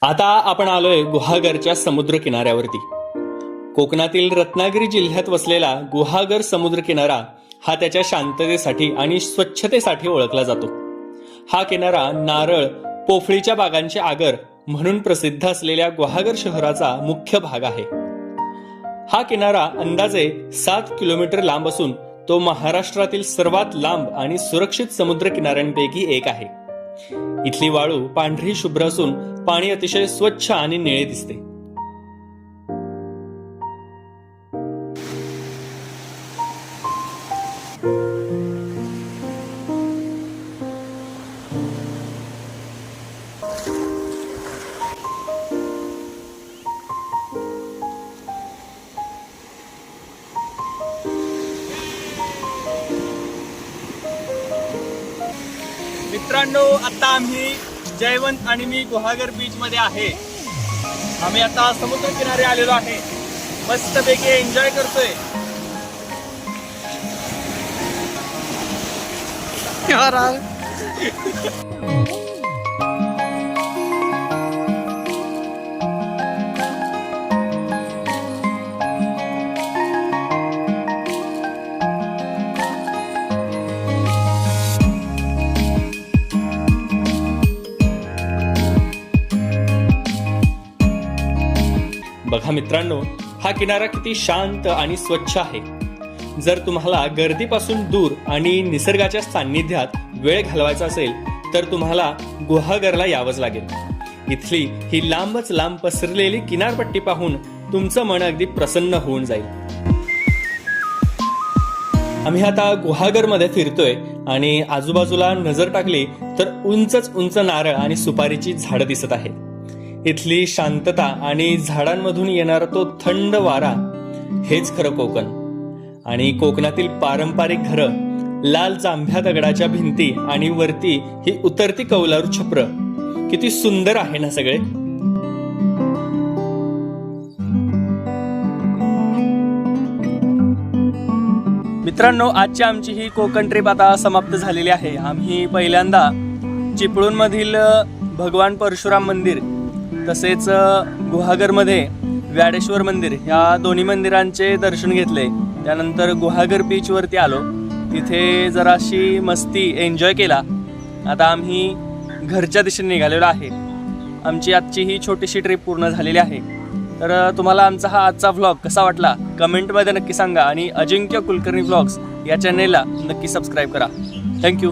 आता आपण आलोय गुहागरच्या समुद्र किनाऱ्यावरती। कोकणातील रत्नागिरी जिल्ह्यात वसलेला गुहागर समुद्र किनारा हा त्याच्या शांततेसाठी आणि स्वच्छतेसाठी ओळखला जातो। हा किनारा नारळ, पोफळीच्या बागांचे आगर म्हणून प्रसिद्ध असलेल्या गुहागर शहराचा मुख्य भाग आहे। हा किनारा अंदाजे 7 किलोमीटर लांब असून तो महाराष्ट्रातील सर्वात लांब आणि सुरक्षित समुद्र किनाऱ्यांपैकी एक आहे। इथली वाळू पांढरी शुभ्र असून पाणी अतिशय स्वच्छ आणि निळे दिसते। मित्रांनो, आता आम्ही जयवंत आणि मी गुहागर बीच मध्ये आहे। आम्ही आता समुद्र किनारे आलेलो आहे, मस्तपैकी एन्जॉय करतोय। बघा मित्रांनो, हा किनारा किती शांत आणि स्वच्छ आहे। जर तुम्हाला गर्दीपासून दूर आणि निसर्गाच्या सान्निध्यात वेळ घालवायचा असेल तर तुम्हाला गुहागरला यावंच लागेल। इथली ही लांबच लांब पसरलेली किनारपट्टी पाहून तुमचं मन अगदी प्रसन्न होऊन जाईल। आम्ही आता गुहागर मध्ये फिरतोय आणि आजूबाजूला नजर टाकली तर उंचच उंच नारळ आणि सुपारीची झाडं दिसत आहे। इथली शांतता आणि झाडांमधून येणारा तो थंड वारा हेच खरं कोकण। आणि कोकणातील पारंपरिक घरं, लाल जांभ्या दगडाच्या भिंती आणि वरती ही उतरती कौलारू छप्र, किती सुंदर आहे ना सगळे। मित्रांनो, आजची आमची ही कोकण ट्रिप आता समाप्त झालेली आहे। आम्ही पहिल्यांदा चिपळूण मधील भगवान परशुराम मंदिर तसेच गुहागरमध्ये व्याडेश्वर मंदिर या दोन्ही मंदिरांचे दर्शन घेतले। त्यानंतर गुहागर बीच वरती आलो, तिथे जराशी मस्ती एन्जॉय केला। आता आम्ही घरच्या दिशेने निघालेलो आहे। आमची आजची ही छोटीशी ट्रिप पूर्ण झालेली आहे। तर तुम्हाला आमचा हा आजचा व्लॉग कसा वाटला कमेंटमध्ये नक्की सांगा आणि अजिंक्य कुलकर्णी व्लॉग्स या चॅनेलला नक्की सबस्क्राईब करा। थँक्यू।